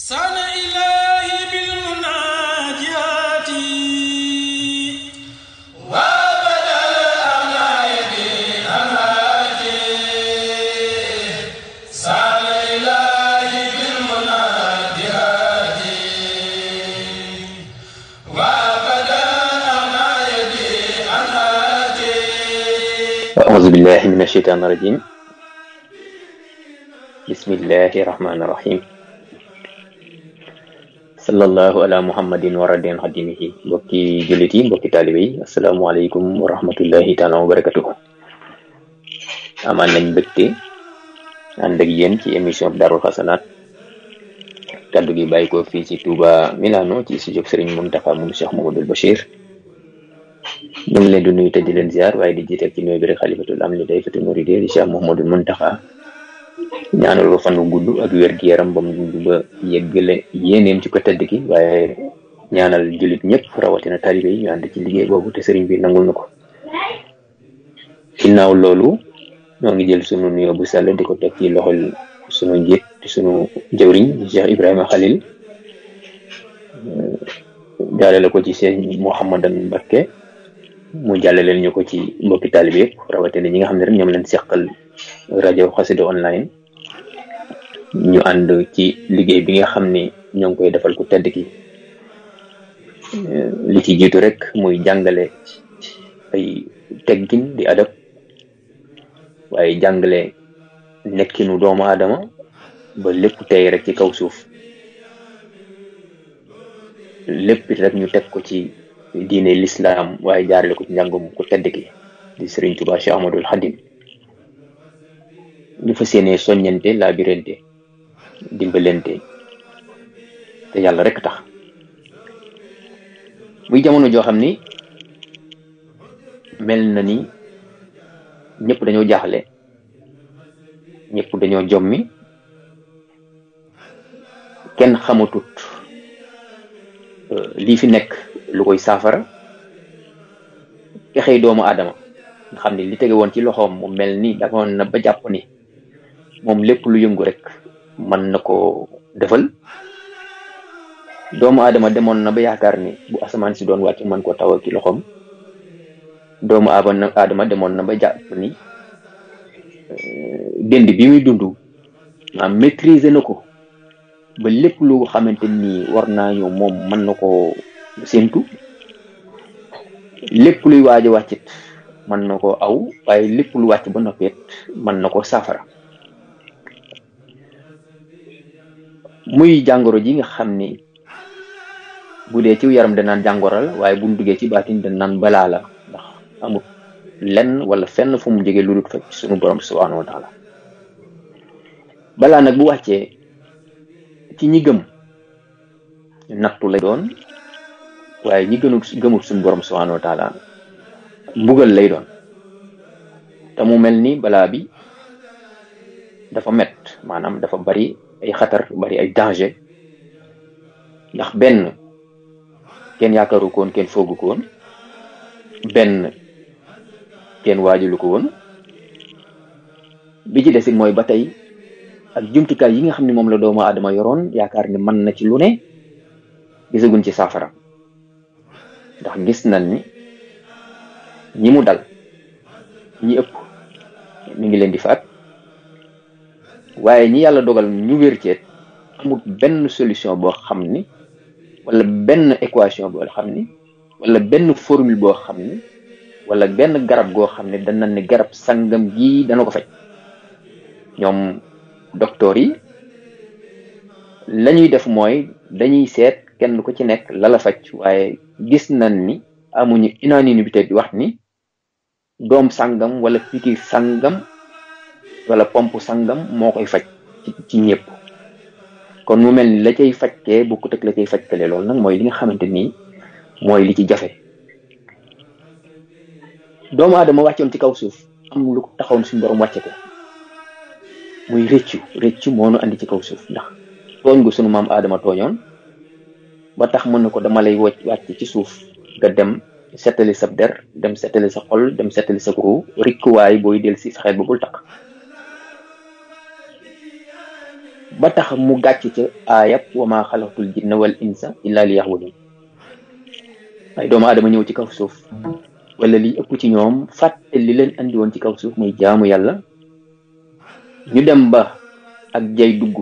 sana ilahi bil munajati wa badal amnayati amati sana ilahi bil munajati wa badal amnayati amati. أعوذ بالله من الشيطان الرجيم. بسم الله الرحمن الرحيم. sallallahu ala muhammadin wa radin xadimihi. mbokki jullit yi, mbokki taalibe yi, asalaamaaleykum wa rahmatullahi taala wa barakatuhu. amaan nañ mbégte ànd ak yéen ci émission Daarul Xasanaat, kaddu gi bàyyi ko fii ci Touba Milano ci studio Serigne Mountakha moom Cheikh Mamadou Bachir. ñu ngi leen di nuyu te di leen ziar, waaye di jiital ci nuyu bi rek xalifatul am li day fatu muride di Cheikh Mamadou Mountakha, ñaanal ko fan wu gudd ak wér gi yaram ba mu dund ba yeggale yéeneem ci ko tedd gi, waaye ñaanal jullit ñëpp rawatina taalibe yi ñu ànd ci liggéey boobu te sëriñ bi nangul na ko. ginnaaw loolu ñoo ngi jël sunu nuyoo bu sell di ko teg ci loxol sunu njiit sunu jëwriñ Cheikh Ibrahima Khalil, jàllale ko ci sëriñ Mouhamadan Mbacké mu jàllaleel ñu ko ci mbokki taalibe yëpp, rawatina ñi nga xam ne rek ñoom leen seqal rajo Xassida online. ñu ànd ci liggéey bi nga xam ne ñoo ngi koy defal ku tedd ki. li ci jiitu rek muy jàngale ay teggin di adab, waaye jàngale nekkinu doomu aadama ba lépp tey rek ci kaw suuf, lépp rek ñu teg ko ci diine lislaam, waaye jaarale ko ci njàngum ku tedd ki di Sëriñ Tuubaa Cheikh Ahmadul Xadim. ñu fas yéene soññante, laabirante, dimbalante te yàlla rek tax. muy jamono joo xam ni mel na ni ñëpp dañoo jaaxle, ñëpp dañoo jommi, kenn xamatut lii fi nekk lu koy saafara. pexey doomu aadama nga xam ni li tege woon ci loxoom mu mel ni dafa na ba jàpp ni moom lépp lu yëngu rek mën na ko defal. doomu aadama demoon na ba yaakaar ni bu asamaan si doon wàcc mën ko tawal ci loxoom. doomu aadama demoon na ba jàpp ni dend bi muy dund maanaam maîtriser na ko ba lépp lu xamante ni war naa ñëw moom mën na ko séntu. lépp luy waaj a wàccit mën na ko aw, waaye lépp lu wàcc ba noppeet mën na ko saafara. muy jàngoro ji nga xam ni bu dee ci yaram danaan jàngoro la, waaye bu mu duggee ci baatin danaan balaa la, ndax amut lenn wala fenn fu mu jógee lu dul fekk suñu borom subhanahu wa taala. balaa nag bu wàccee ci ñi gëm nattu lay doon, waaye ñi gëmut suñu borom subhanahu wa taala mbugal lay doon. te mu mel ni balaa bi dafa met, maanaam dafa bari ay xatar, bari ay danger, ndax benn kenn yaakaaru ko woon, kenn foogu ko woon, benn kenn waajulu ko woon. bi ci desit mooy ba tey ak jumtukaay yi nga xam ne moom la doomu aadama yoroon yaakaar ni mën na ci lu ne, gisaguñ ci saafara. ndax gis nañ ni ñi mu dal ñi ëpp mi ngi leen di faat, waaye ñi yàlla dogal ñu wér ceet amul benn solution boo xam ni, wala benn équation boo xam ni, wala benn formule boo xam ni, wala benn garab goo xam ne dana ne garab sangam gii dana ko faj. ñoom docteur yi la ñuy def mooy dañuy seet kenn ku ci nekk la la faj, waaye gis nañ ni amuñu unanimité di wax ni doom sangam wala piqûre sangam wala pompe sangam moo koy faj ci ñëpp. kon mu mel ni la cay fajkee bokkut ak la cay fajkale. loolu nag mooy li nga xamante ni mooy li ci jafe. doomu aadama wàccoon ci kaw suuf am lu ko taxawoon suñu borom wàcce ko, muy rëccu moo nu andi ci kaw suuf. ndax tooñ gu sunu maam aadama tooñoon ba tax mën na ko dama lay wàcc ci suuf nga dem settali sa der, dem settali sa xol, dem settali sa ruu, rikkuwaay booy del si fexeel ba bul takk. ba tax mu gàcc ca aayab wa maa xalaqtul jinna wal insa illa liya'budun ay doomu aadama ñëw ci kaw suuf wala li ëpp ci ñoom fàtte li leen andi woon ci kaw suuf muy jaamu yàlla ñu dem ba ak jay dugg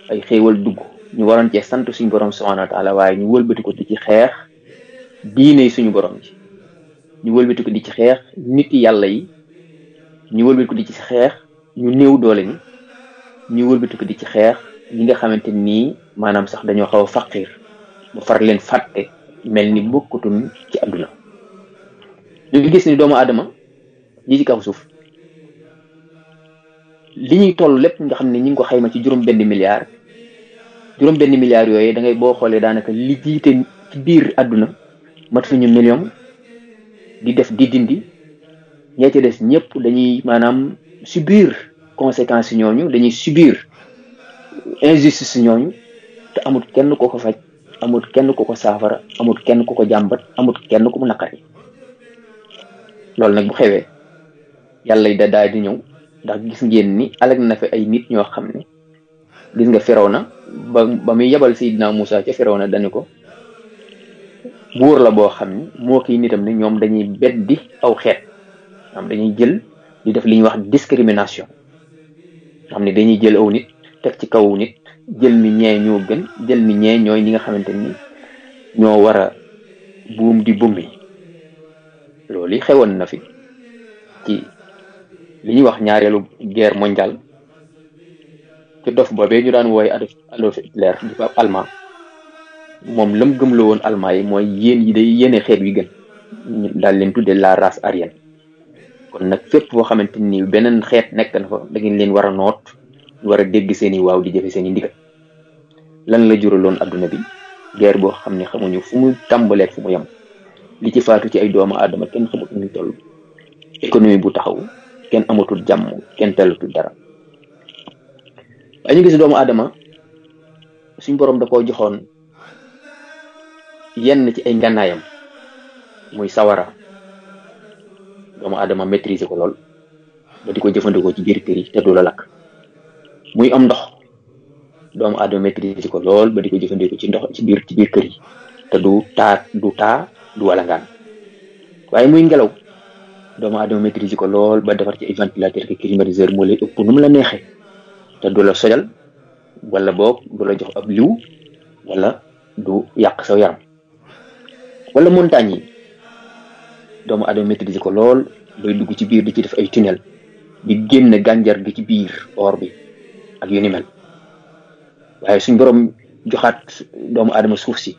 ay xéewal dugg ñu waroon cee sant suñu borom subhanahu wa taala waaye ñu wëlbati ko di ci xeex diine suñu borom ji ñu wëlbati ko di ci xeex nit yàlla yi ñu wëlbati ko di ci xeex ñu néew doole ni ñu wëlbati ko di ci xeex ñi nga xamante nii maanaam sax dañoo xaw a faqiir ba far leen fàtte mel ni bokkutun ci àdduna ñu gis ni doomu aadama ñi ci kaw suuf li ñuy toll lépp nga xam ne ñi ngi ko xayma ci juróom-benn milliard yooyu da ngay boo xoolee daanaka li jiite ci biir àdduna mat suñu million di def di dindi ñee ca des ñëpp dañuy maanaam subir conséquences yi ñooñu dañuy subir injustice ñooñu te amul kenn ko ko faj amul kenn ko ko saafara amul kenn ko ko jàmbat amul kenn ku mu naqari loolu nag bu xewee yàlla yi da daay di ñëw ndax gis ngeen ni alag na fi ay nit ñoo xam ne gis nga Firawna ba muy yebal Seydina Musaa ca Firawna dañu ko buur la boo xam ni moo kii nitam ne ñoom dañuy beddi aw xeet am dañuy jël di def li ñuy wax discrimination xam ne dañuy jël aw nit teg ci kaw nit jël ni ñee ñoo gën jël ni ñee ñooy ñi nga xamante ni ñoo war a buum di bumbi loolu xewoon na fi ci li ñuy wax ñaareelu guerre mondiale ci dof boobee ñu daan wooye Adolf Hitler di ko allemand moom lam gëmloo woon allemand yi mooy yéen yi day yéene xeet wi gën daal leen tudde la race aryenne kon nag fépp foo xamante ni beneen xeet nekk na fa da ngeen leen war a noot war a dégg seeni waaw di jëfe seeni ndigal lan la juraloon adduna bi guerre boo xam ne xamuñu fu mu tàmbaleet fu mu yem li ci faatu ci ay doomu aadama kenn xamut ñu toll économie bu taxaw kenn amatul jàmm kenn tellatul dara waaye ñu gis doomu aadama suñ borom da koo joxoon yenn ci ay ngànnaayam muy sawara doomu aadama maîtriser ko lool ba di ko jëfandikoo ci biir kër yi te du la lakk muy am ndox doomu aadama maîtriser ko lool ba di ko jëfandikoo ci ndox ci biir kër yi te du taa du walangaan waaye muy ngelaw doomu aadama maîtriser ko lool ba defar ci ay ventilateur ki climatiseur moo lay ëpp nu mu la neexee te du la sojal wala boog du la jox ab liw wala du yàq sa yaram wala montagne yi doomu aadama maîtriser ko lool bay dugg ci biir di ci def ay tunnel di génn gànjar gi ci biir or bi ak yu ni mel waaye suñ borom joxaat doomu aadama suuf si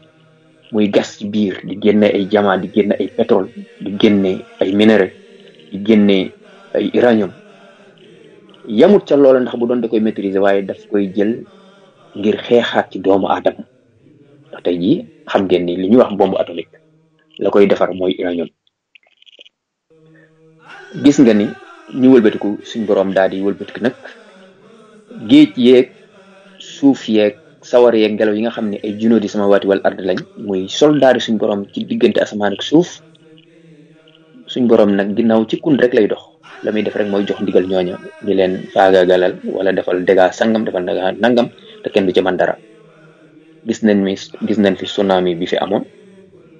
muy gas ci biir di génne ay diamant di génne ay pétrole di génne ay minerai di génne ay uranium yamut ca loola ndax bu doon da koy maîtriser waaye daf koy jël ngir xeexaat ci doomu aadama ndax tey jii xam ngeen ni li ñuy wax bombe atomique la koy defar mooy uranium gis nga ni ñu wëlbatiku suñ borom daal di wëlbatiku nag géej yeeg suuf yeeg sawar yeeg ngelaw yi nga xam ne ay junóo di sama waati wal ard lañ muy soldaari suñ borom ci diggante asamaan ak suuf suñ borom nag ginnaaw ci kun rek lay dox la muy def rek mooy jox ndigal ñooña di leen faagaagalal wala defal dégâts sangam defal dégâts nangam te kenn du ci man dara gis nañ fi tsunami bi fi amoon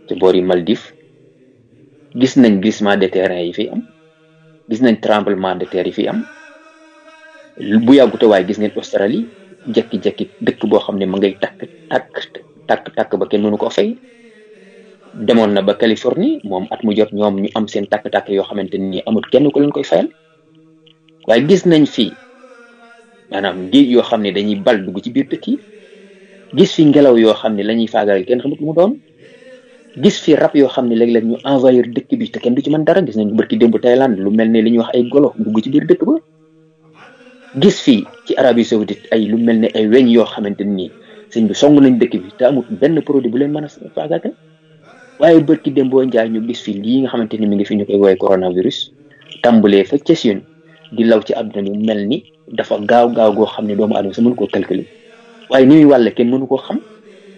ci boori Maldives gis nañ glissement de terrain yi fi am gis nañ tremblement de terre yi fi am bu yàggute waaye gis ngeen Australie jekki-jekki dëkk boo xam ne ma ngay takk ba kenn mënu ko fay demoon na ba Californie moom at mu jot ñoom ñu am seen takk-takk yoo xamante ni amul kenn ku leen koy fayal waaye gis nañ fi maanaam géej yoo xam ne dañuy bal dugg ci biir dëkk yi gis fi ngelaw yoo xam ne la ñuy faagaal kenn xamut lu mu doon gis fi rab yoo xam ne léeg-léeg ñu envahir dëkk bi te kenn du ci mën dara gis nañ barki démb Thaïlande lu mel ne li ñuy wax ay golo dugg ci biir dëkk ba gis fi ci Arabie Saoudite ay lu mel ne ay weñ yoo xamante ni sëñ bi song nañ dëkk bi te amul benn produit bu leen mën a faagaagal waaye barki démboo njaay ñu gis fi lii nga xamante ni mi ngi fi ñu koy woowee coronavirus tàmbalee fa ca Chine di law ci àdduna bi mel ni dafa gaaw goo xam ne doomu aadama sa mënu koo calculer waaye ni muy wàlle kenn mënu koo xam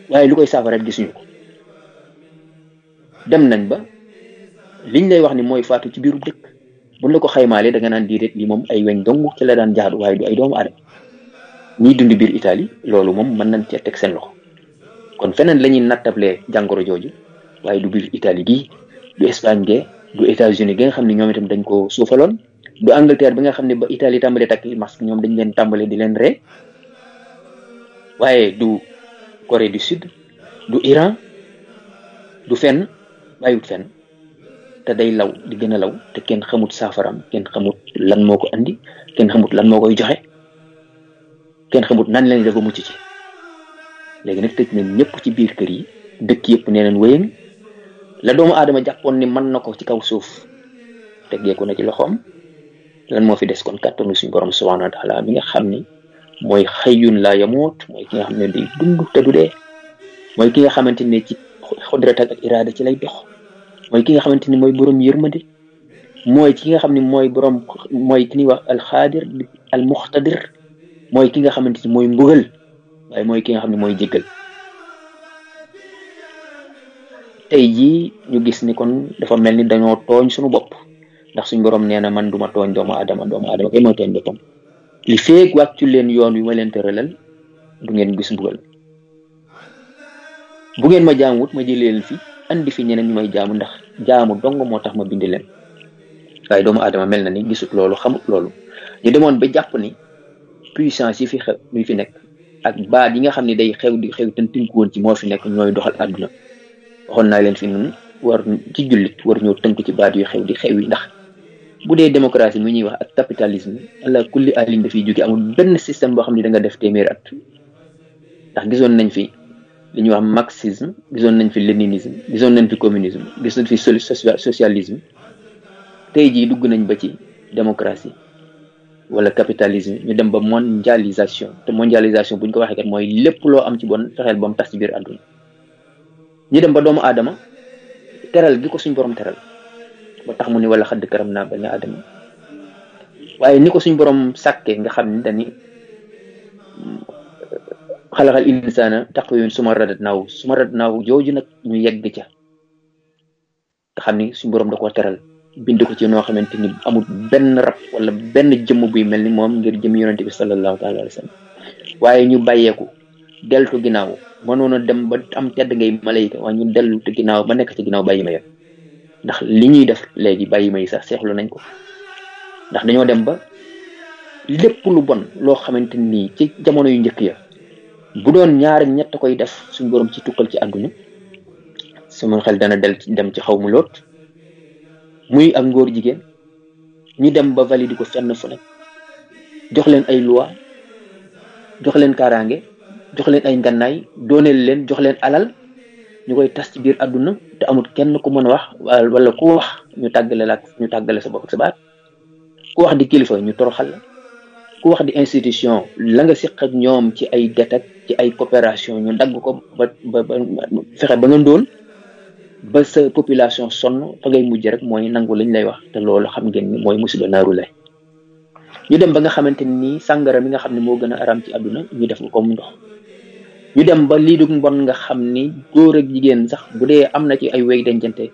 waaye lu koy saafara gisuñu ko dem nañ ba liñ lay wax ni mooy faatu ci biiru dëkk buñ la ko xaymaalee da nga naan diireet li moom ay weñ dong ci la daan jaadu waaye du ay doomu aadama ñiy dund biir Italie loolu moom mën nañ cee teg seen loxo kon feneen la ñuy nattablee jàngoro jooju waaye du biir Italie gii du Espagne gee du États-Unis gi nga xam ne ñoom itam dañ ko suufaloon du Angleterre bi nga xam ne ba Italie tàmbalee takk masque ñoom dañ leen tàmbale di leen ree waaye du Corée du Sud du Iran du fenn bàyyiwut fenn te day law di gën a law te kenn xamut saafaram kenn xamut lan moo ko andi kenn xamut lan moo koy joxe kenn xamut nan lañ def ba mucc ci léegi nag tëj nañ ñëpp ci biir kër yi dëkk yëpp nee nañ wéyang la doomu aadama jàppoon ni mën na ko ci kaw suuf teggeeku na ci loxoom lan moo fi des kon kàttanu suñu borom subhanahu wa taala mi nga xam ni mooy xëyun laa yamuut mooy ki nga xam ne day dund te du dee mooy ki nga xamante ne ci xudrat ak iraada ci lay dox mooy ki nga xamante ni mooy borom yërmande mooy ki nga xam ne mooy borom mooy ki ñuy wax alxaadir al muxtadir mooy ki nga xamante ni mooy mbugal waaye mooy ki nga xam ne mooy jéggal tey jii ñu gis ni kon dafa mel ni dañoo tooñ suñu bopp ndax suñu borom nee na man duma tooñ doomu aadama kay mooy tooñ boppam li feeg wàccu leen yoon wi ma leen tëralal du ngeen gis mbugal bu ngeen ma jaamut ma jëlee leen fi andi fi ñeneen ñu may jaamu ndax jaamu dong moo tax ma bind leen waaye doomu aadama mel na ni gisut loolu xamut loolu ñu demoon ba jàpp ni puissance yi fi xew muy fi nekk ak baat yi nga xam ne day xew di xew te tënku woon ci moo fi nekk ñooy doxal àdduna waxoon naa leen fi nun war ci jullit war ñoo tënku ci baat yu xew di xew yi ndax bu dee démocratie mu ñuy wax ak capitalisme ala kulli alin dafay jóge amul benn système boo xam ne da nga def téeméeri at ndax gisoon nañ fi li ñuy wax marxisme gisoon nañ fi léninisme gisoon nañ fi communisme gis nañ fi socialisme tey jii dugg nañ ba ci démocratie wala capitalisme ñu dem ba mondialisation te mondialisation buñ ko waxee kat mooy lépp loo am ci bon fexeel ba mu tas ci biir àdduna ñu dem ba doomu aadama teral gi ko suñ borom teral ba tax mu ni wala xadd karam naa bani aadama waaye ni ko suñ borom sàkkee nga xam ni dañi xalaxal insaana taqwiim suma radat naaw jooju nag ñu yegg ca nga xam ni suñ borom da koo teral bind ko ci noo xamante ni amul benn rab wala benn jëmm buy mel ni moom ngir jëm yonente bi sallallahu taala alayhi wa sallam waaye ñu bàyyeeku deltu ginnaaw mënoon a dem ba am tedd ngay malayka waaye ñu dellu te ginnaaw ba nekk ci ginnaaw bàyyi ma yëpp ndax li ñuy def léegi bàyyi ma yi sax seexlu nañ ko ndax dañoo dem ba lépp lu bon loo xamante nii ci jamono yu njëkk ya bu doon ñaar ñett koy def suñ borom ci tukkal ci àdduna sama xel dana dem ci xaw mu loot muy ak ngóor jigéen ñu dem ba valide ko fenn fu nekk jox leen ay loi jox leen kaaraange jox leen ay ngannaay dooneel leen jox leen alal ñu koy tas ci biir àdduna te amul kenn ku mën a wax wala ku wax ñu tàggale sa bopp ak sa baat ku wax di kilifa ñu toroxal la ku wax di institution la nga siq ak ñoom ci ay det ci ay coopération ñu dagg ko ba fexe ba nga ndóol ba sa population sonn fa ngay mujj rek mooy nangu lañ lay wax te loolu xam ngeen ni mooy musiba naaru lay ñu dem ba nga xamante ni sàngara mi nga xam ne moo gën a aram ci àdduna ñu def ko comme ndox ñu dem ba lii du mbon nga xam ni góor ak jigéen sax bu dee am na ci ay wéy dencante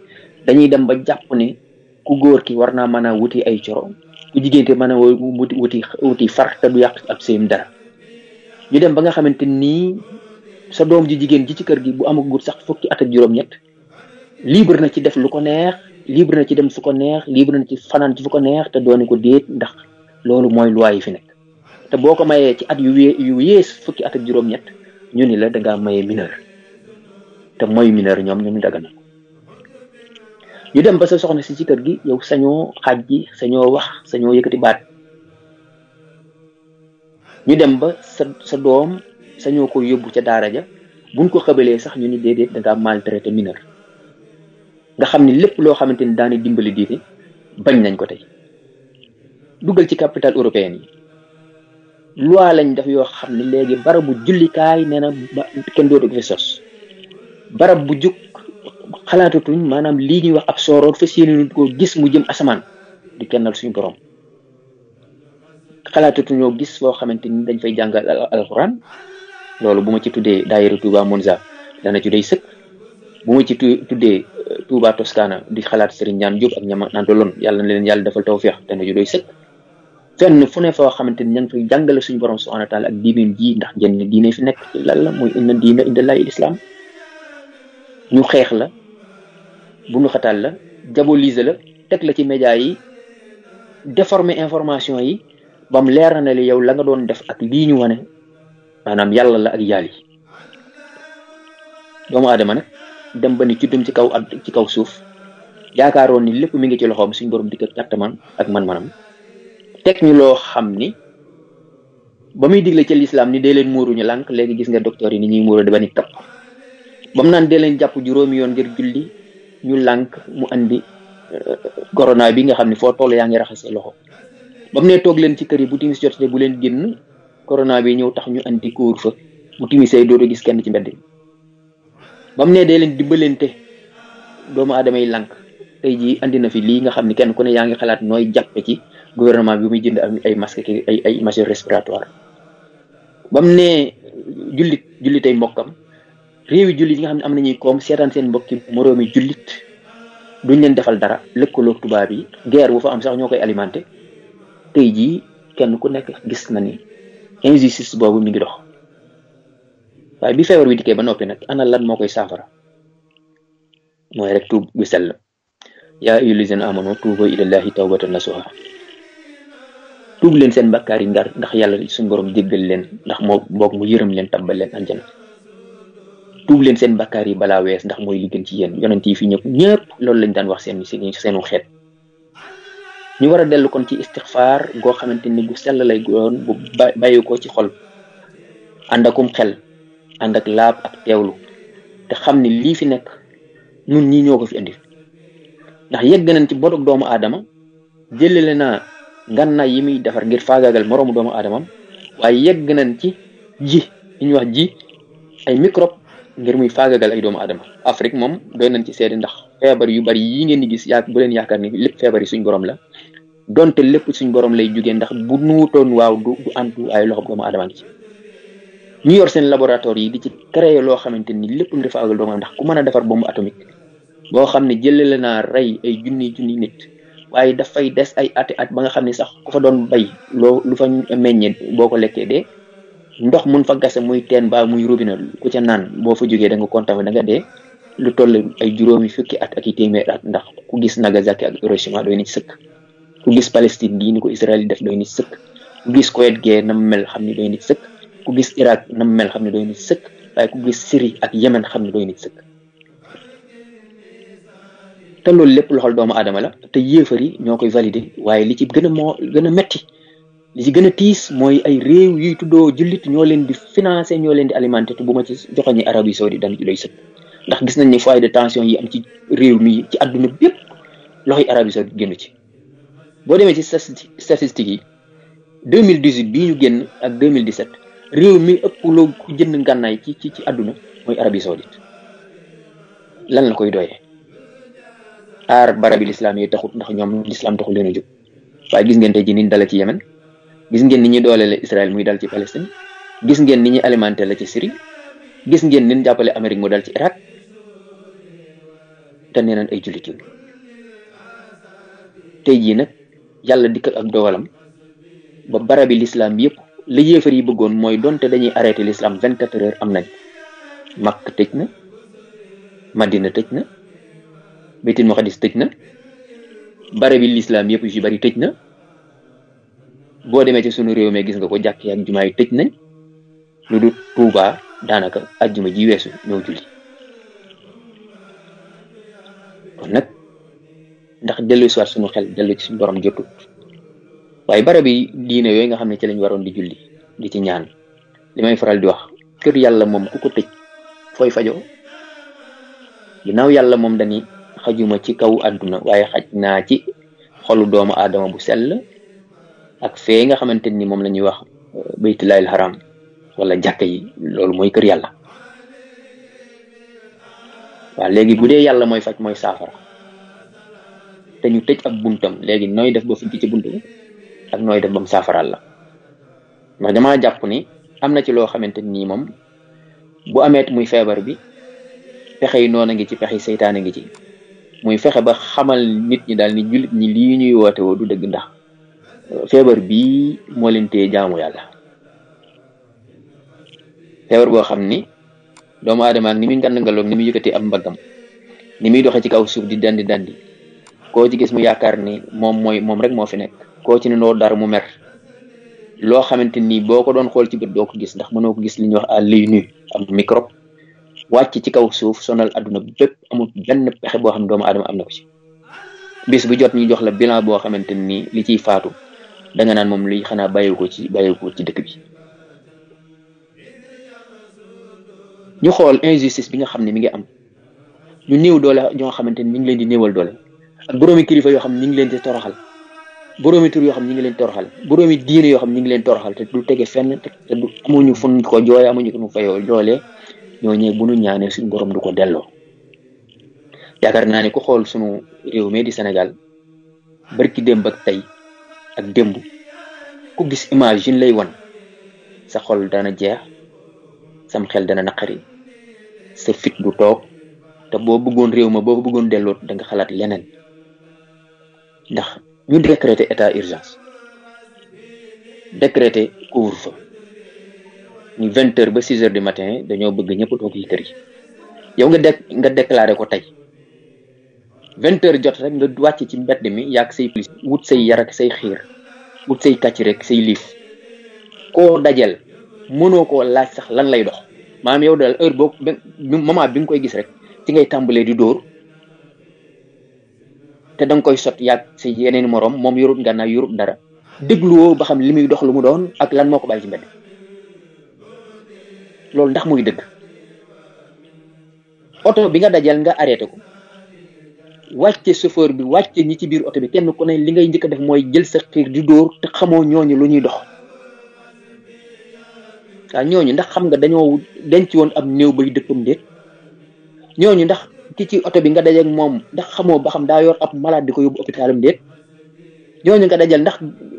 dañuy dem ba jàpp ne ku góor ki war naa mën a wuti ay coro ku jigéen te mën a wuti far te du yàq ab sëyam dara ñu dem ba nga xamante nii sa doom ji jigéen ji ci kër gi bu amagut sax fukki at ak juróom-ñett libre na ci def lu ko neex libre na ci dem fu ko neex libre na ci fanaan ci fu ko neex te doone ko déet ndax loolu mooy loi yi fi nekk te boo ko mayee ci at yu yées fukki at ak juróom-ñett ñu ni la dangaa maye mineur te mooy mineur ñoom ñu daga na ñu dem ba sa soxna si ci kër gi yow sañoo xaaj ji sañoo wax sañoo yëkkati baat ñu dem ba sa doom sañoo ko yóbbu ca daara ja buñ ko xabalee sax ñu ni déedéet dangaa maltraité mineur nga xam ni lépp loo xamante ni daani dimbali diine bañ nañ ko tey duggal ci capital européenne yi loi lañ def yoo xam ne léegi barabu jullikaay nee na kenn dootu ko fi sos barab bu jug xalaatatuñ maanaam lii ñuy wax ab sooroor fas yéene ko gis mu jëm asamaan di kennal suñu borom xalaatatuñoo gis foo xamante ni dañ fay jàngal alxuraan loolu bu ma ci tuddee daayira Touba Monza dana ci doy sëkk bu ma ci tuddee Touba Toscana di xalaat Serigne Ñaan Diop ak ñama nantoloon yàlla na leen yàlla defal tawfiix dana ci doy sëkk fenn fu ne foo xamante ni ña ngi fay jàngale suñu borom subhanahu wa taala ak diineen ji ndax jenn diine fi nekk ci lan la muy inna diina indallahi l'islam ñu xeex la bu ñu xatal la diaboliser la teg la ci média yi déformer information yi bam leer na li yow la nga doon def ak lii ñu wane maanaam yàlla la ak yàlla yi doomu aadama nag dem ba ni ci dum ci kaw suuf yaakaaroon ni lépp mi ngi ci loxoom suñ borom dikk ak kàttaman ak man-manam teg ñu loo xam ni ba muy digle ci lislaam ni dee leen muuru ñu lànk léegi gis nga docteur yi ni ñuy muuru ba ni kapp ba mu naan dee leen jàpp juróomi yoon ngir julli ñu lànk mu andi corona bi nga xam ni foo toll yaa ngi raxas sa loxo ba mu ne toog leen ci kër yi bu timis jotee bu leen génn corona bi ñëw tax ñu andi couvre-feu bu timisee dootu gis kenn ci mbedd mi ba mu ne dee leen dimbalante doomu aadama yi lànk tey jii andi na fi lii nga xam ni kenn ku ne yaa ngi xalaat nooy jàppe ci gouvernement bi muy jënd ay masque ki ay masques respiratoires ba mu ne jullitay mbokkam réewi jullit yi nga xam ne am nañuy koom seetaan seen mbokki moroomi jullit duñ leen defal dara lëkkaloog tubaab yi guerre bu fa am sax ñoo koy alimenté tey jii kenn ku nekk gis na ni injustice boobu mi ngi dox waaye bi feebar bi dikkee ba noppi nag ana lan moo koy saafara mooy rek tuub gu sell yaa ayyuhal lazina amanu tuubu ilallahi tawbatan nasuha tuub leen seen bakkaar yi ndax yàlla suñu borom jéggal leen ndax moo boog mu yërëm leen tabbal leen aljana tuub leen seen bakkaar yi balaa wees ndax mooy li gën ci yéen yonent yi fi ñëpp loolu lañ daan wax seenu xeet ñu war a dellu kon ci istixfaar goo xamante ni bu sell lay doon bu bàyyi ko ci xol ànd akum xel ànd ak laab ak teewlu te xam ni lii fi nekk nun ñi ñoo ko fi indi ndax yegg nañ ci bodog doomu aadama jëlale naa ngànnaay yi muy defar ngir faagaagal moroomu doomu aadamam waaye yegg nañ ci ji li ñuy wax ji ay microbe ngir muy faagaagal ay doomu aadama Afrique moom doy nañ ci seede ndax feebar yu bari yi ngeen di gis bu leen yaakaar ni lépp feebar yi suñ borom la donte lépp suñ borom lay jugee ndax bu nuutoon waaw du antu ay loxo doomu aadama ngi ci ñu yor seen laboratoire yi di ci créer loo xamante ni lépp ngir faagaagal doomu aadama ndax ku mën a defar bombe atomique boo xam ne jëlale naa rey ay junni nit waaye dafay des ay ati at ba nga xam ne sax ku fa doon bay lu fa meññee boo ko lekkee dee ndox mun fa gase muy teen ba muy robinet ku ca naan boo fa jógee da nga contaminé da nga dee lu toll ay juróomi fukki at ak i téeméer at ndax ku gis Nagasaki ak Hiroshima doy na ci sëkk ku gis Palestine gii ni ko Israël yi def doy na ci sëkk ku gis Koweït gee nam mel xam ne doy na ci sëkk ku gis Irak nam mel xam ne doy na ci sëkk waaye ku gis Syrie ak Yemen xam ne doy na ci sëkk te loolu lépp loxol doomu aadama la te yéefar yi ñoo koy validé waaye li ci gën a metti li ci gën a tiis mooy ay réew yuy tuddoo jullit ñoo leen di financé ñoo leen di alimenté te bu ma ci joxoñi Arabie Saoudite dañ ci doy sëkk ndax gis nañ ni foyer de tension yi am ci réew mi ci àdduna bépp loxoy Arabie Saoudite génn ci boo demee ci statistiques yi 2018 bii ñu génn ak 2017 réew mi ëpp loo ku jënd ngànnaay ci àdduna mooy Arabie Saoudite lan la koy doyee aar barabi lislaam yi taxut ndax ñoom lislaam taxul leen a jóg waaye gis ngeen tey ji ni dala ci Yemen gis ngeen ni ñuy doolele Israël muy dal ci Palestine gis ngeen ni ñuy alimenté la ci Syrie gis ngeen ni ñu jàppale Amérique mu dal ci Irak te nee nañ ay jullit yi tey jii nag yàlla dikk ak dogalam ba barabi lislaam yëpp la yéefar yi bëggoon mooy donte dañuy arrêté l'islam 24 heures am nañ Makka tëj na Madina tëj na Baytul Maqdis tëj na barabi l'islam yëpp yu ci bari tëj na boo demee ci sunu réew mi gis nga ko jàkk ak jumaa yi tëj nañ lu dul Tuuba daanaka ajjuma ji weesu ñëw julli kon nag ndax dellu si waat sunu xel dellu ci suñu borom jotut waaye barabi diine yooyu nga xam ne ci lañ waroon di julli di ci ñaan li may faral di wax kër yàlla moom ku ko tëj fooy fajoo ginnaaw yàlla moom dañuy xajuma ci kaw àdduna waaye xaj naa ci xolu doomu aadama bu sell ak fee nga xamante ni moom la ñuy wax baytullaahil haram wala jàkka yi loolu mooy kër yàlla waaw léegi bu dee yàlla mooy faj mooy saafara te ñu tëj ab buntam léegi nooy def ba fujj ci bunt bi ak nooy def ba mu saafaraal la ndax damaa jàpp ni am na ci loo xamante nii moom bu ameet muy feebar bi pexe yi noonu a ngi ci pexe yi seytaane ngi ci muy fexe ba xamal nit ñi daal ni jullit ñi lii ñuy woote woo du dëgg ndax feebar bii moo leen tee jaamu yàlla. feebar boo xam ni doomu aadama ak ni muy ngandangaloog ni muy yëkkatee am mbaggam ni muy doxee ci kaw suuf di dandi koo ci gis mu yaakaar ni moom rek moo fi nekk. koo ci ne noo dara mu mer loo xamante ni boo ko doon xool ci bët doo ko gis ndax mënoo ko gis li ñuy wax à l'œil nu am microbe wàcc ci kaw suuf sonal adduna bépp amul benn pexe boo xam ne doomu aadama am na ko ci. bis bu jot ñu jox la bilan boo xamante ni li ciy faatu da nga naan moom li xanaa bàyyi ko ci dëkk bi. ñu xool injustice bi nga xam ne mi ngi am ñu néew doole ñoo xamante ni ñu ngi leen di néewal doole ak boroomi kilifa yoo xam ne ñu ngi leen di toroxal boroomi tur yoo xam ne ñu ngi leen toroxal boroomi diine yoo xam ne ñu ngi leen toroxal te du tege fenn te du amuñu fuñ ko jooye amuñu ko fayoo joolee ñoo ñëw bu nu ñaanee suñu borom du ko delloo. yaakaar naa ne ku xool sunu réew mi di Sénégal barki démb ak tey ak démb ku gis image yi lay wan sa xol dana jeex sam xel dana naqari sa fit du toog te boo bëggoon réew ma boo ko bëggoon delloo da nga xalaat leneen ndax ñu décréter état urgence décréter couvre-feu ni 20h ba 6h du matin dañoo bëgg ñëpp toog ci kër yi yow nga déclaré ko tey 20h jot rek nga wàcc ci mbedd mi yàgg say police wut say yar ak say xiir wut say kàcc rek say liif koo dajel mënoo koo laaj sax lan lay dox maanaam yow daal heure boobu moment bi nga koy gis rek ci ngay tàmbalee di dóor te da nga koy sot yàgg say yeneen morom moom yorut ngànnaay yorut dara dégluwoo ba xam li muy dox lu mu doon ak lan moo ko bàyyi ci mbedd loolu ndax muy dëgg. oto bi nga dajal nga arrêté ko wàcce chauffeur bi wàcce ñi ci biir oto bi kenn ku ne li ngay njëkk a def mooy jël sa xiir di dóor te xamoo ñooñu lu ñuy dox. waaw ñooñu ndax xam nga dañoo denc woon ab néew bay dëkkam déet ñooñu ndax ki ci oto bi nga dajeeg moom ndax xamoo ba xam daa yor ab malade di ko yóbbu hôpitalam déet ñooñu nga dajal ndax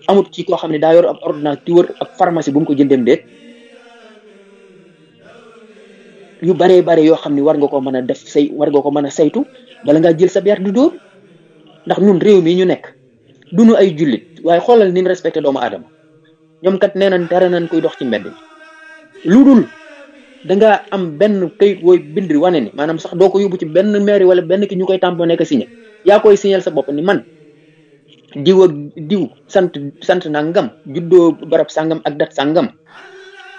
amut ci koo xam ne daa yor ab ordonnance ci wër ab pharmacie bu mu ko jëndeem déet yu baree bare yoo xam ne war nga ko mën a def war nga ko mën a saytu bala ngaa jël sa biir du dóor ndax ñun réew mi ñu nekk duñu ay jullit waaye xoolal ni ñu respecté doomu aadama ñoom kat nee nañ dara nañ koy dox ci mbedd lu dul dangaa am benn kayit wooy bind wane ni maanaam sax doo ko yóbbu ci benn mairie wala benn ki ñu koy tamponné nekk signé yaa koy signal sa bopp ni man diw ak diw sant nangam juddoo barab sàngam ak dat sàngam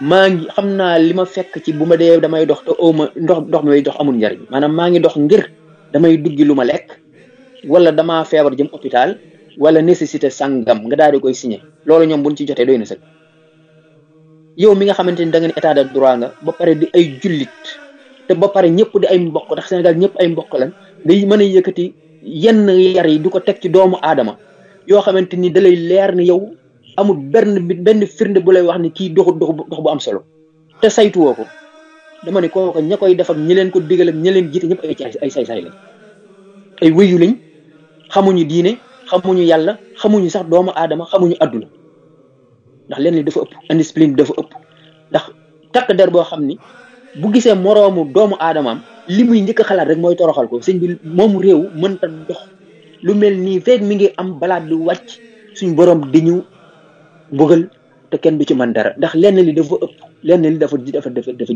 maa ngi xam naa li ma fekk ci bu ma dee damay dox te ooma ndox mi may dox amul njariñ maanaam maa ngi dox ngir damay duggi lu ma lekk wala damaa feebar jëm hôpital wala nécessité sàngam nga daal di koy signé loolu ñoom buñ ci jotee doy na sëg yow mi nga xamante ni da nga ne état de droit nga ba pare di ay jullit te ba pare ñëpp di ay mbokk ndax Sénégal ñëpp ay mbokk lan day mën a yëkkati yenn yar yi du ko teg ci doomu aadama yoo xamante ni da lay leer ni yow amul benn firnde bu lay wax ni kii dox bu am solo te saytuwoo ko dama ne kooku ña koy def ak ñi leen ko digal ak ñi leen jiite ñëpp ay say-say lañ ay wëyu lañ xamuñu diine xamuñu yàlla xamuñu sax doomu aadama xamuñu adduna ndax leen li dafa ëpp indiscipline dafa ëpp ndax takk der boo xam ni bu gisee moroomu doomu aadamaam li muy njëkk a xalaat rek mooy toroxal ko sëñ bi moom réew mënta dox lu mel nii feeg mi ngi am balaa du wàcc suñ borom di ñu bëggal te kenn du ci mën dara ndax lenn li dafa ëpp lenn li dafa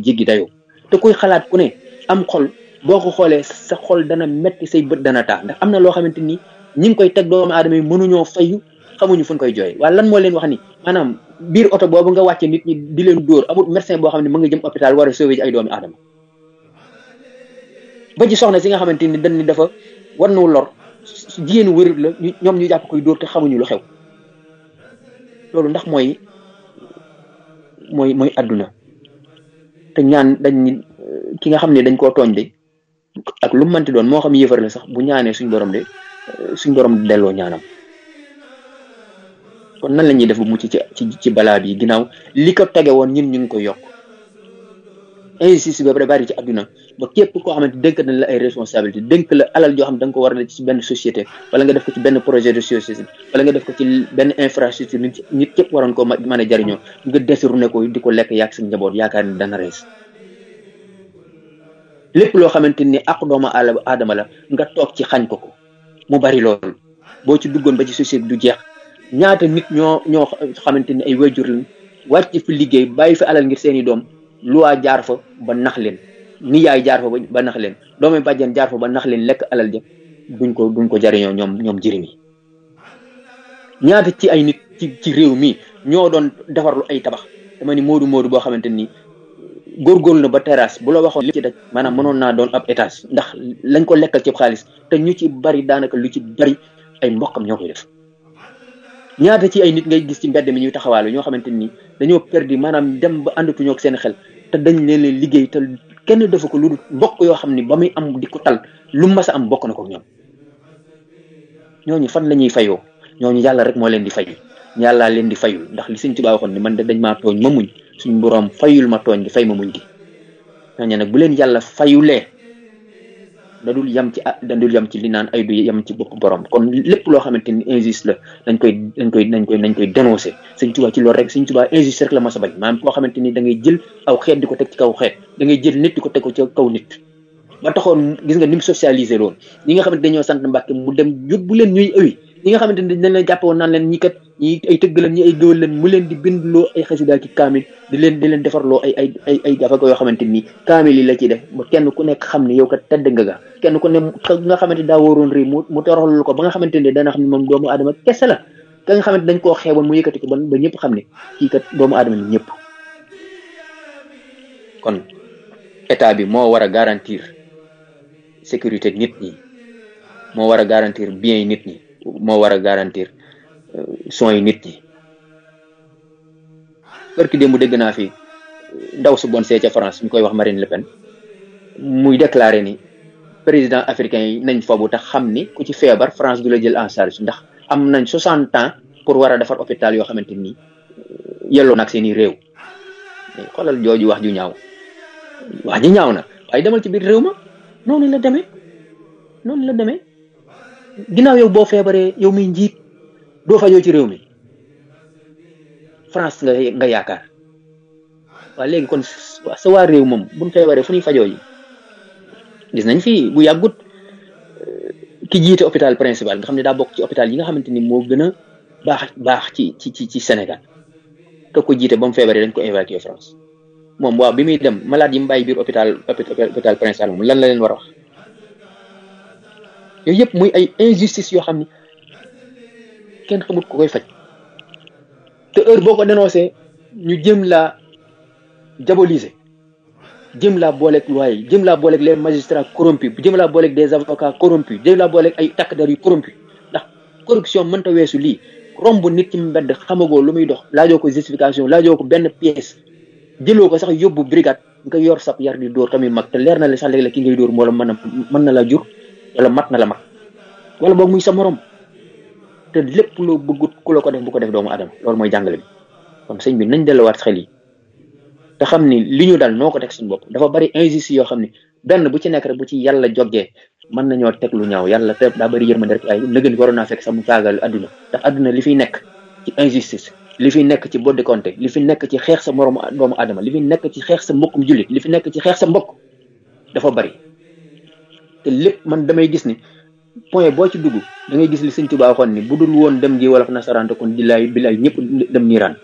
jéggi dayoo te kuy xalaat ku ne am xol boo ko xoolee sa xol dana metti say bët dana taa ndax am na loo xamante ni ñi ngi koy teg doomu aadama yi mënuñoo fayu xamuñu fu ñu koy jooy waaye lan moo leen wax ni maanaam biir oto boobu nga wàcce nit ñi di leen dóor amul médecin boo xam ne mu nga jëm hôpital war a sauver ci ay doomi aadama ba ci soxna si nga xamante ni dañ ni dafa war nu lor jigéenu wër la ñoom ñu jàpp koy dóor te xamuñu lu xew loolu ndax mooy adduna te ñaan dañ ni ki nga xam ne dañ koo tooñ de ak lu mu mënti doon moo xam yëfar la sax bu ñaanee suñ borom delloo ñaanam kon nan la ñuy def bu mucc ci balaa bi ginnaaw li ko tege woon ñun ñu ngi koy yokk injustice ba bari ci adduna ba képp koo xamante dénk na la ay responsabilité dénk la alal joo xam da nga ko war a def ci benn société wala nga def ko ci benn projet de société wala nga def ko ci benn infrastructure nit képp waroon ko mën a jariñoo nga détourné ko di ko lekk yaag sa njaboot yaakaar ni dana rees lépp loo xamante ni ak doomu aadama la nga toog ci xañ ko mu bari loolu boo ci duggoon ba ci société du jeex ñaata nit ñoo xamante ni ay wayjur lañ wàcc fi liggéey bàyyi fi alal ngir seeni doom luwaa jaar fa ba nax leen nijaay jaar fa ba nax leen doomi bàjjen jaar fa ba nax leen lekk alal ja duñ ko jariñoo ñoom jirim yi. ñaata ci ay nit ci réew mi ñoo doon defarlu ay tabax dama ni moodu boo xamante ni góorgóorlu na ba terrasse bu la waxoon li ci daj maanaam mënoon naa doon ab étage ndax lañ ko lekkal ci xaalis te ñu ci bari daanaka lu ci bari ay mbokkam ñoo koy def. ñaata ci ay nit ngay gis ci mbedd mi ñuy taxawaalu ñoo xamante ni dañoo perdi maanaam dem ba àndatuñoo ak seen xel te dañ leen liggéey te kenn defu ko lu dul mbokk yoo xam ni ba muy am di ko tal lu mas a am bokk na ko ñoom. ñooñu fan la ñuy fayoo ñooñu yàlla rek moo leen di fay yàllaa leen di fayu ndax li Sëñ Tuubaa waxoon ni man de dañ maa tooñ ma muñ suñu boroom fayul ma tooñ gi fay ma muñ gi. ñooñu nag bu leen yàlla fayulee dadul yam ci li naan ay du yam ci bopp borom kon lépp loo xamante ni injuste la dañ koy dénoncer. Sëñ Tuubaa ci loolu rek Sëñ Tuubaa injuste rek la mas a bañ maanaam koo xamante ni da ngay jël aw xeet di ko teg ci kaw xeet da ngay jël nit di ko teg ko ci kaw nit. ba taxoon gis nga ni mu socialisé loon ñi nga xamante dañoo sant Mbàkke mu dem yóbbu leen ñuy ëwi ñi nga xamante ni dañ leen jàppe woon naan leen ñi kat ñi ay tëgg leen ñi ay géwël leen mu leen di bindloo ay xasida ki kaamil di leen defarloo ay gafaka yoo xamante ni kaamil yi la ciy def ba kenn ku nekk xam ne yow kat tedd nga kenn ku ne nga xamante daa waroon réew mu toroxlu ko ba nga xamante ne dana xam ne moom doomu aadama kese la ka nga xamante dañ koo xeeboon mu yëkkati ko ba ñëpp xam ne kii kat doomu aadama ni ñëpp. kon état bi moo war a garantir sécurité nit ñi moo war a garantir biens yi nit ñi moo war a garantir soins yi nit ñi. barki démb dégg naa fi ndaw su bon see ca France ñu koy wax Marine Le Pen muy déclaré ni président africain yi nañ foofu tax xam ni ku ci feebar France du la jël en charge ndax am nañ 60 ans pour war a defar hôpital yoo xamante ni yelloo nag seeni réew. xoolal jooju wax ju ñaaw wax ji ñaaw na waaye demal ci biir réew ma noonu la demee ginnaaw yow boo feebaree yow muy njiit doo fajoo ci réew mi France nga yaakaar waaye léegi kon sa waa réew moom buñ feebaree fu ñuy fajoo yi. gis nañ fi bu yàggut ki jiite hôpital principal nga xam ne daa bokk ci hôpital yi nga xamante ni moo gën a baax ci Sénégal te ko jiite ba mu feebaree dañ ko évacuer France moom waaw bi muy dem malade yi mu bàyyi biir hôpital principal moom lan la leen war a wax. yooyu yëpp muy ay injustice yoo xam ni kenn xamut ko koy faj te heure boo ko dénoncé ñu jëm laa diaboliser jëm laa booleeg loi yi jëm laa booleeg les magistrats corrompus jëm laa booleeg des avocats corrompus jëm laa booleeg ay takk der yu corrompus ndax corruption mënta weesu lii romb nit ci mbedd xamagoo lu muy dox laajoo ko justification laajoo ko benn pièce jëloo ko sax yóbbu brigade nga yor sab yar di dóor tamit mag te leer na la sax léeg-léeg ki ngay dóor moo la mën na la jur wala mat na la mag wala boog muy sa morom te lépp loo bëggut ku la ko def bu ko def doomu adama loolu mooy jàngale bi kon sëñ bi nañ delluwaat xel yi te xam ni li ñu dal noo ko teg suñu bopp dafa bari injustice yoo xam ni benn bu ci nekk rek bu ci yàlla jógee mën nañoo teg lu ñaaw yàlla te daa bari yërmande rek ay nëgën waroon naa fekk sax mu caagal adduna ndax adduna li fiy nekk ci injustice li fi nekk ci boddi konte li fi nekk ci xeex sa moromu doomu adama li fi nekk ci xeex sa mbokkum jullit li fi nekk ci xeex sa mbokk dafa bari te lépp man damay gis ni point boo ci dugg da ngay gis li Sëñ Tuubaa waxoon ni bu dul woon dem gi wala nasaraan kon bilaay ñëpp dem niiraan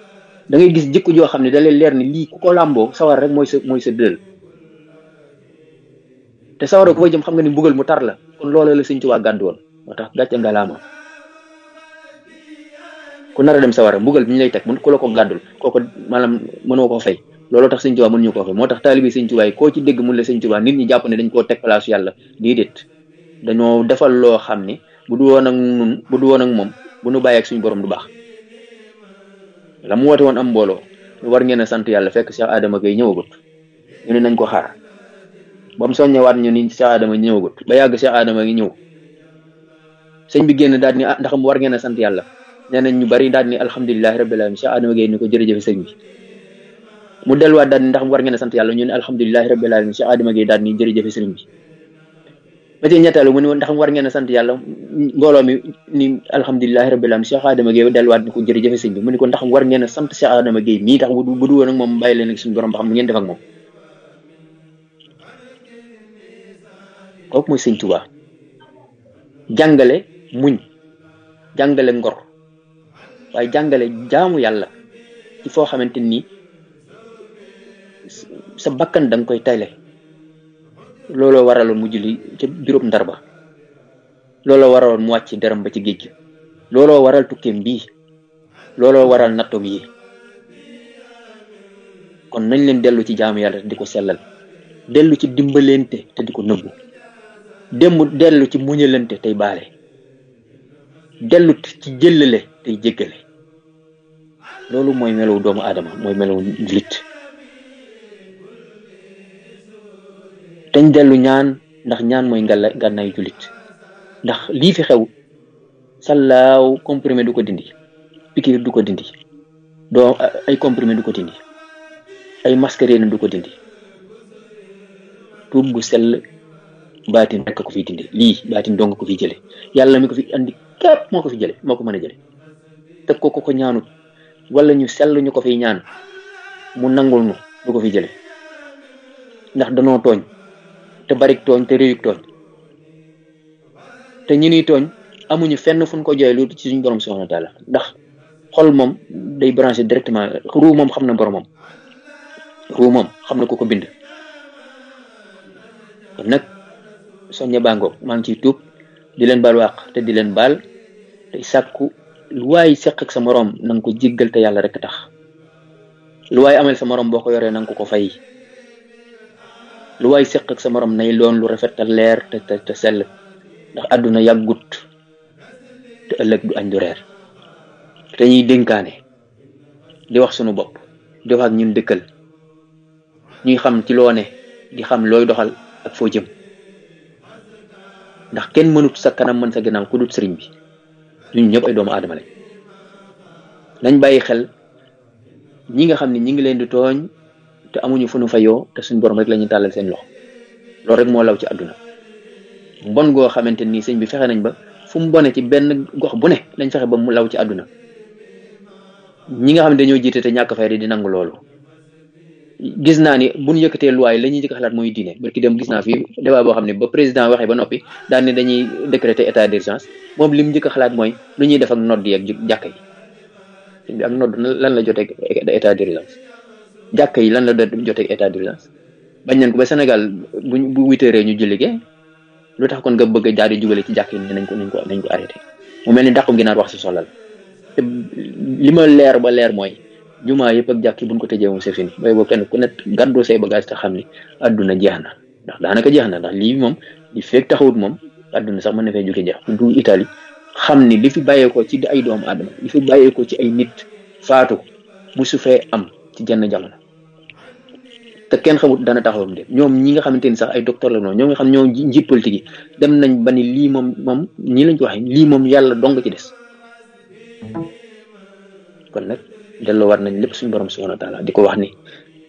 da ngay gis jikko joo xam ne da lay leer ni lii ku ko làmboo sawar rek mooy sa dël te sawara ku fa jëm xam nga ni mbugal mu tar la kon loola la Sëñ Tuubaa gàddu woon moo tax gàcce ngalaama ku nar a dem sawara mbugal bi ñu lay teg ku la ko gàddul kooko maanaam mënoo koo fay looloo tax Sëñ Tuubaa mënuñu koo fay moo tax taalibi Sëñ Tuubaa yi koo ci dégg mun la Sëñ Tuubaa nit ñi jàpp ne dañ koo teg place yàlla déedéet dañoo defal loo xam ni bu du woon ak moom bu nu bàyyi ak suñu borom du baax la mu woote woon am mbooloo war ngeen a sant yàlla fekk Cheikh Adama Gueye ñëwagut ñu ne nañ ko xaar ba mu soññewaat ñu ni Cheikh Adama ñëwagut ba yàgg Cheikh Adama ngi ñëw sëñ bi génn daal ni ndax mu war ngeen a sant yàlla nee nañ ñu bari daal ni alhamdulilahi rabbil alamin Cheikh Adama Gueye ni ko jërëjëf sëñ bi mu delluwaat daal ni ndax mu war ngeen a sant yàlla ñu ne alhamdulilahi rabbil alamin Cheikh Adama Gueye daal ni jërëjëf sëñ bi ba ci ñetteelu mu ne ndax mu war ngeen a sant yàlla mbooloo mi ni alhamdulilahi rabbil alamin Cheikh Adama Gueye delluwaat ni ko jërëjëf sëñ bi mu ne ko ndax mu war ngeen a sant Cheikh Adama Gueye mii tax bu du woon ak moom bàyyi leen ak suñu borom ba xam nu ngeen def ak moom kooku mooy Sëñ Tuubaa jàngale muñ jàngale ngor waaye jàngale jaamu yàlla ci foo xamante ni sa bakkan da nga koy tayle. looloo waraloon mu julli ca biróob Ndar ba, looloo waraloon mu wàcc deram ba ci géej gi, looloo waral tukkeem bii, looloo waral nattoom yi. kon nañ leen dellu ci jaamu yàlla te di ko sellal, dellu ci dimbalente te di ko nëbbu, dellu ci muñalante tey baale, dellu ci jëllale tey jéggale. loolu mooy melaw doomu aadama, mooy melaw njulit. dañ dellu ñaan, ndax ñaan mooy gànnaayu julit. ndax lii fi xew sallaaw comprimé du ko dindi, piqûre du ko dindi, doo ay comprimé du ko dindi, ay mascarine du ko dindi. tuub gu sell baatin rek ko fiy dindi. lii baatin dong ko fiy jële. yàlla mi ko fi andi képp moo ko fi jële, moo ko mën a jële. teg ko ko ñaanut wala ñu sell ñu ko fiy ñaan mu nangul nu du ko fi jële. ndax danoo tooñ te barik tooñ te réyuk tooñ, te ñi nuy tooñ amuñu fenn fu ñu ko jooy lu ci suñu borom subhanahu wa taala. ndax xol moom day branché directement, ruu moom xam na boromam, ruu moom xam na ko ko bind. kon nag soññe bàngoog, maa ngi ciy tuub di leen baal wàq te di leen baal tey sàkku lu waay seq ak sa morom na nga ko jéggal te yàlla rek tax. lu waay amel sa morom boo ko yoree na nga ko fay. lu waay seq ak sa morom nay loon lu rafet te leer te sell. ndax àdduna yàggut te ëllëg du añ du reer. te ñuy dénkaane di wax sunu bopp, di wax ak ñun dëkkal, ñuy xam ci loo ne, di xam looy doxal ak foo jëm. ndax kenn mënut sa kanam mën sa ginnaaw ku dut sëriñ bi. ñun ñëpp ay doomu aadama lañ. nañ bàyyi xel ñi nga xam ne ñi ngi leen di tooñ te amuñu fu nu fayoo, te suñ borom rek la ñuy tàllal seen loxo. loolu rek moo law ci àdduna. mbon goo xamante ni sëñ bi fexe nañ ba fu mu bone ci benn gox bu ne lañ fexe ba mu law ci àdduna. ñi nga xam ne dañoo jiite te ñàkk fay di nangu loolu. gis naa ni buñ yëkkatee luwaay la ñuy njëkk xalaat mooy diine. barki dem gis naa fi débat boo xam ne ba président waxee ba noppi daan ne dañuy décréter état d'urgence, moom li mu njëkk xalaat mooy lu ñuy def ak nodd yi ak jàkka yi. sëñ bi ak nodd lan la jotee état d'urgence? jàkka yi lan la jotee état d'urgence? bañ nañ ko ba Sénégal bu 8 heures ñu julli gee. lu tax kon nga bëgg a jaar di jugale ci jàkk yi nañ ko arrêté. mu mel ni dàqum ginaar wax si solal. te li ma leer ba leer mooy jumaa yëpp ak jàkk yi buñ ko tëjee moom c'est fini. bay boo kenn ku ne gàddoo say bagage te xam ni àdduna jeex na. ndax daanaka jeex na, ndax lii moom li fekk taxawut moom àdduna sax mën na fee jóge jeex. du Italie xam ni li fi bàyyeekoo ci ay doomu aadama, li fi bàyyeekoo ci ay nit faatu bu su fee am ci jenn jamono. te kenn xamut dana taxawam de. ñoom ñi nga xamante ni sax ay docteur la noonu, ñoo nga xam ñoo njiit politique yi dem nañ ba ni lii moom ñii lañ ko waxee, lii moom yàlla dong ci des. kon nag delloo war nañ lépp suñu borom subhanahu wa taala di ko wax ni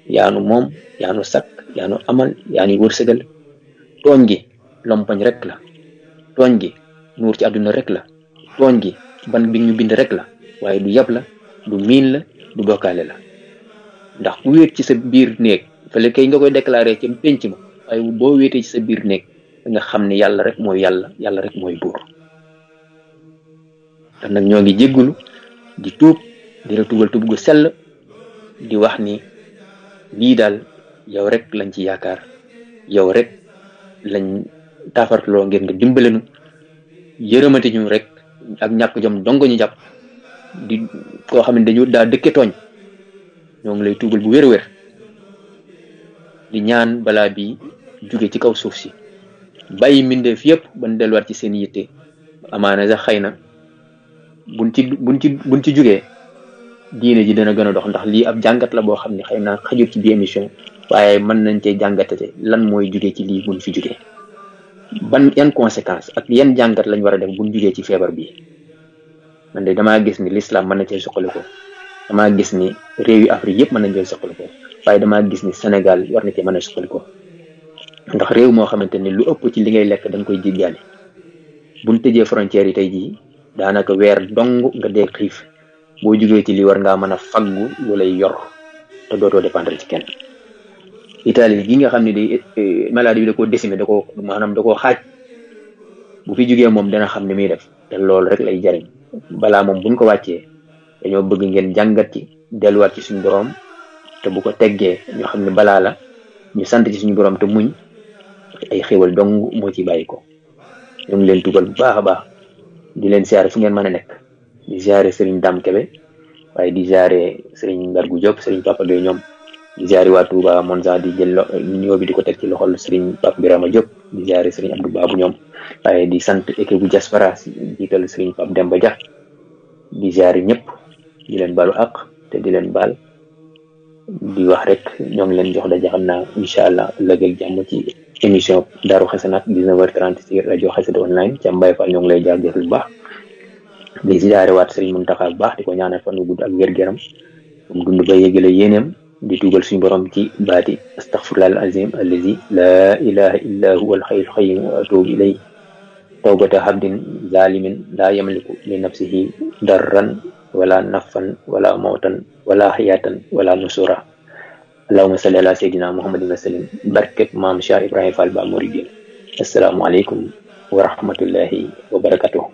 yaanu moom, yaanu sakk, yaanu amal, yaanu wërsëgal. tooñ gi lompañ rek la, tooñ gi nuur ci àdduna rek la, tooñ gi ban bi ñu bind rek la, waaye du yab la, du miin la, du bokkaale la. ndax ku wéet ci sa biir néeg fële kay nga koy déclaré ci penc ma, waaye boo wéetee ci sa biir néeg nga xam ne yàlla rek mooy yàlla rek mooy buur. te nag ñoo ngi jéggulu di tuub, di la tuubal tuub gu sell, di wax ni lii daal yow rek lañ ci yaakaar, yow rek lañ taafartloo ngir nga dimbalenu, yërëmati ñu rek ak ñàkk jom dong ñu jàpp di koo xam ne dañu daa dëkke tooñ. ñoo ngi lay tuubal bu wér-wér di ñaan balaa bi jóge ci kaw suuf si, bàyyi mbindeef yëpp ban delluwaat ci seen yitte. amaana sax xëy na buñ ci jógee diine ji dana gën a dox, ndax lii ab jàngat la boo xam ne xëy na xajut ci bi émission, waaye mën nañ cee jàngatate lan mooy jógee ci lii buñ fi jógee, ban yan conséquence ak yan jàngat lañ war a def buñ jógee ci feebar bi. man de damaa gis ni l'islam mën na cee suqali ko, damaa gis ni réew yi Afrique yëpp mën nañ cee suqali ko, waaye damaa gis ni Sénégal war na cee mën a suqali ko. ndax réew moo xamante ni lu ëpp ci li ngay lekk da nga koy jéggaane. buñ tëjee frontières yi tey jii daanaka weer dong nga dee xiif, boo jógee ci li war ngaa mën a faggu lu lay yor te dootoo dépendre ci kenn. Italie gi nga xam ne day maladie bi da koo décimé, da koo xaaj, bu fi jógee moom dana xam ni muy def, te loolu rek lay jariñ. balaa moom buñ ko wàccee dañoo bëgg ngeen jàngat ci delluwaat ci suñu borom te bu ko teggee ñu xam ne balaa la ñu sant ci suñu borom te muñ ay xéwal dong moo ci bàyyi ko. ñu ngi leen tugal bu baax a baax di leen siyaare fu ngeen mën a nekk di siyaare Serigne Dame Kebe waaye di siyaare Serigne Mbargu Diop Serigne Papa Gueye ñoom di siyaare waa Touba Monza di jël nuyoo bi di ko teg ci loxol Serigne Papa Birama Diop di siyaare Serigne Abdou Babou ñoom waaye di sant équipe bu diaspora jiital Serigne Pape Demba Dia di siyaare ñëpp di leen balu àq te di leen baal di wax rek ñoo ngi leen jox daje xam naa incha allah ëllëgal jàmm ci émission Daaru Xasanaat 19h30 ci rajo Xassida online ci Mbaye Fall ñoo ngi lay jaajëfal bu baax di siyaare waat Serigne Mountakha bu baax di ko ñaanal fan wu gudd ak wér-gu-yaram mu dund ba yëgale yéeneem di tuubal suñu borom ci baati astaghfirullah al azim allazi la ilaha illa huwa al hayyul qayyum wa atubu ilayhi tawbata habdin zalimin la yamliku li nafsihi darran wala nafan wala mawtan wala hayatan wala nusura allahumma salli ala sayyidina muhammadin wa sallim barkat maam Cheikh Ibrahima Fall ba Mourideen. Assalaamu aleykum wa rahmatullahi wa barakatuh.